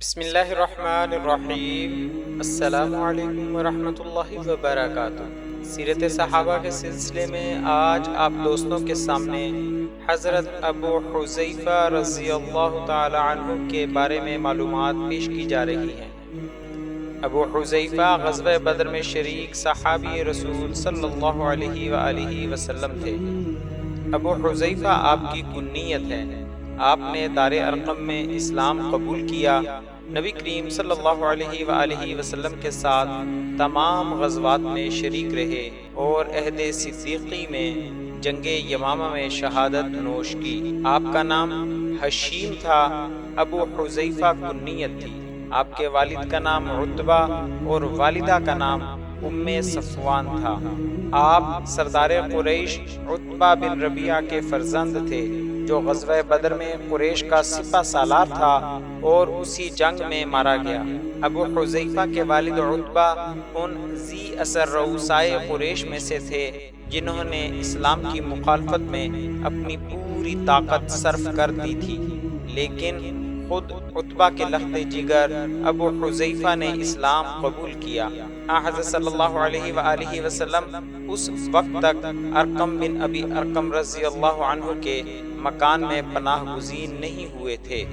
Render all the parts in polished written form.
بسم اللہ الرحمن الرحیم۔ السلام علیکم ورحمۃ اللہ وبرکاتہ۔ سیرت صحابہ کے سلسلے میں آج آپ دوستوں کے سامنے حضرت ابو حذیفہ رضی اللہ تعالی عنہ کے بارے میں معلومات پیش کی جا رہی ہیں۔ ابو حذیفہ غزوہ بدر میں شریک صحابی رسول صلی اللہ علیہ وآلہ وسلم تھے۔ ابو حذیفہ آپ کی کنیت ہے۔ آپ نے دار ارقم میں اسلام قبول کیا، نبی کریم صلی اللہ علیہ وآلہ وسلم کے ساتھ تمام غزوات میں شریک رہے اور عہد صدیقی میں جنگ یمامہ میں شہادت نوش کی۔ آپ کا نام حشیم تھا، ابو حذیفہ کنیت تھی۔ آپ کے والد کا نام عتبہ اور والدہ کا نام ام صفوان تھا۔ آپ سردار قریش عتبہ بن ربیعہ کے فرزند تھے، جو غزوہ بدر میں قریش کا سپہ سالار تھا اور اسی جنگ میں مارا گیا۔ ابو حذیفہ کے والد عتبہ ان ذی اثر رؤسائے قریش میں سے تھے جنہوں نے اسلام کی مخالفت میں اپنی پوری طاقت صرف کر دی تھی، لیکن خود عتبہ کے لخت جگر ابو حذیفہ نے اسلام قبول کیا۔ حضرت صلی اللہ علیہ وآلہ وسلم اس وقت تک ارقم بن ابی ارقم رضی اللہ عنہ کے مکان میں پناہ گزین نہیں ہوئے تھے۔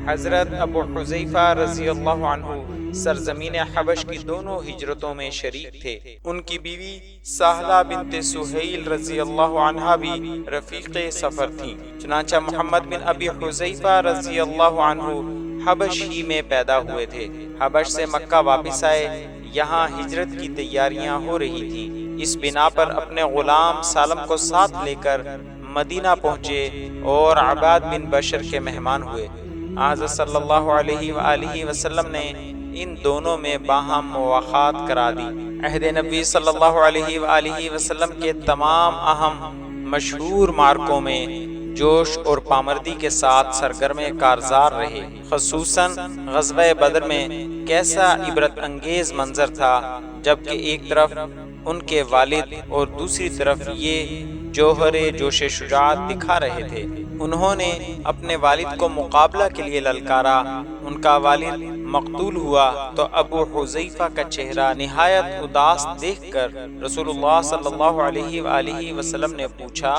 حضرت ابو حذیفہ رضی اللہ عنہ سرزمین حبش کی دونوں ہجرتوں میں شریک تھے۔ ان کی بیوی سہلہ بنت سہیل رضی اللہ عنہ بھی رفیق سفر تھیں۔ چنانچہ محمد بن ابی حذیفہ رضی اللہ عنہ حبش ہی میں پیدا ہوئے تھے۔ حبش سے مکہ واپس آئے، یہاں ہجرت کی تیاریاں ہو رہی تھیں۔ اس بنا پر اپنے غلام سالم کو ساتھ لے کر مدینہ پہنچے اور عباد بن بشر کے مہمان ہوئے۔ حضرت صلی اللہ علیہ وآلہ وسلم نے ان دونوں میں باہم مواخات کرا دی۔ عہد نبی صلی اللہ علیہ وآلہ وسلم کے تمام اہم مشہور معرکوں میں جوش اور پامردی کے ساتھ سرگرم کارزار رہے۔ خصوصاً غزوہ بدر میں کیسا عبرت انگیز منظر تھا، جبکہ ایک طرف ان کے والد اور دوسری طرف یہ جوہر جوش شجاعت دکھا رہے تھے۔ انہوں نے اپنے والد کو مقابلہ کے لیے للکارا۔ ان کا والد مقتول ہوا تو ابو حذیفہ کا چہرہ نہایت اداس دیکھ کر رسول اللہ صلی اللہ علیہ وآلہ وسلم نے پوچھا،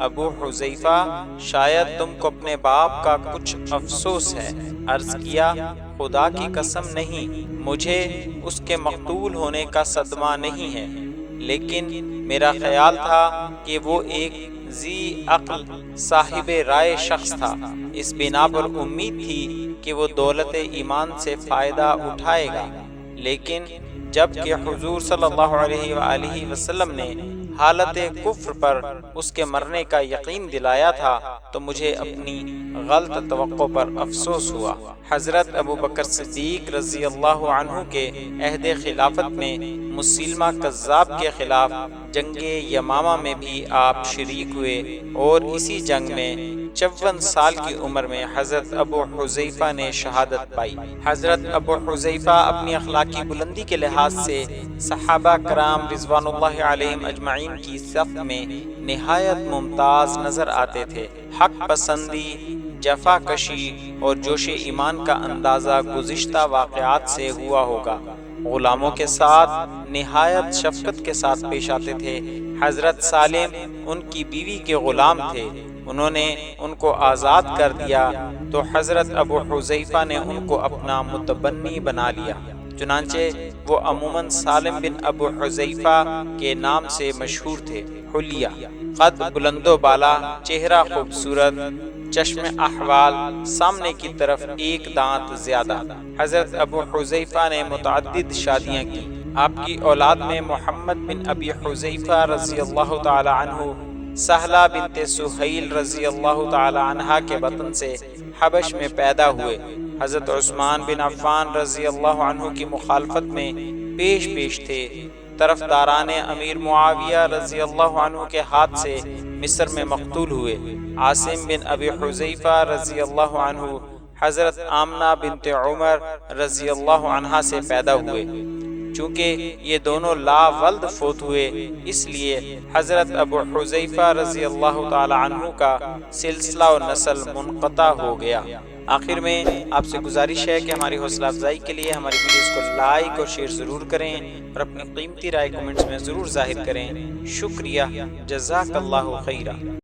ابو حذیفہ، شاید تم کو اپنے باپ کا کچھ افسوس ہے؟ عرض کیا، خدا کی قسم نہیں، مجھے اس کے مقتول ہونے کا صدمہ نہیں ہے، لیکن میرا خیال تھا کہ وہ ایک ذی عقل صاحب رائے شخص تھا، اس بنا پر امید تھی کہ وہ دولت ایمان سے فائدہ اٹھائے گا، لیکن جب کہ حضور صلی اللہ علیہ وآلہ وسلم نے حالت کفر پر اس کے مرنے کا یقین دلایا تھا تو مجھے اپنی غلط توقع پر افسوس ہوا۔ حضرت ابو بکر صدیق رضی اللہ عنہ کے عہد خلافت میں مسیلمہ کذاب کے خلاف جنگ یمامہ میں بھی آپ شریک ہوئے اور اسی جنگ میں 54 سال کی عمر میں حضرت ابو حذیفہ نے شہادت پائی۔ حضرت ابو حذیفہ اپنی اخلاقی بلندی کے لحاظ سے صحابہ کرام رضوان اللہ علیہم اجمعین کی صف میں نہایت ممتاز نظر آتے تھے۔ حق پسندی، جفا کشی اور جوش ایمان کا اندازہ گزشتہ واقعات سے ہوا ہوگا۔ غلاموں کے ساتھ نہایت شفقت کے ساتھ پیش آتے تھے۔ حضرت سالم ان کی بیوی کے غلام تھے، انہوں نے ان کو آزاد کر دیا تو حضرت ابو حذیفہ نے ان کو اپنا متبنی بنا لیا، چنانچہ وہ عموماً سالم بن ابو حذیفہ کے نام سے مشہور تھے۔ حلیہ، قد بلند و بالا، چہرہ خوبصورت، چشم احوال، سامنے کی طرف ایک دانت زیادہ۔ حضرت ابو حذیفہ نے متعدد شادیاں کی۔ آپ کی اولاد میں محمد بن ابی حذیفہ رضی اللہ تعالی عنہ، سہلہ بنت سہیل رضی اللہ تعالی عنہ کے وطن سے حبش میں پیدا ہوئے۔ حضرت عثمان بن عفان رضی اللہ عنہ کی مخالفت میں پیش تھے۔ طرفداران امیر معاویہ رضی اللہ عنہ کے ہاتھ سے مصر میں مقتول ہوئے۔ عاصم بن ابی حذیفہ رضی اللہ عنہ حضرت آمنہ بنت عمر رضی اللہ عنہ سے پیدا ہوئے۔ چونکہ یہ دونوں لا ولد فوت ہوئے، اس لیے حضرت ابو حذیفہ رضی اللہ تعالی عنہ کا سلسلہ و نسل منقطع ہو گیا۔ آخر میں آپ سے گزارش ہے کہ ہماری حوصلہ افزائی کے لیے ہماری ویڈیوز کو لائک اور شیئر ضرور کریں اور اپنی قیمتی رائے کمنٹس میں ضرور ظاہر کریں۔ شکریہ، جزاک اللہ خیرہ۔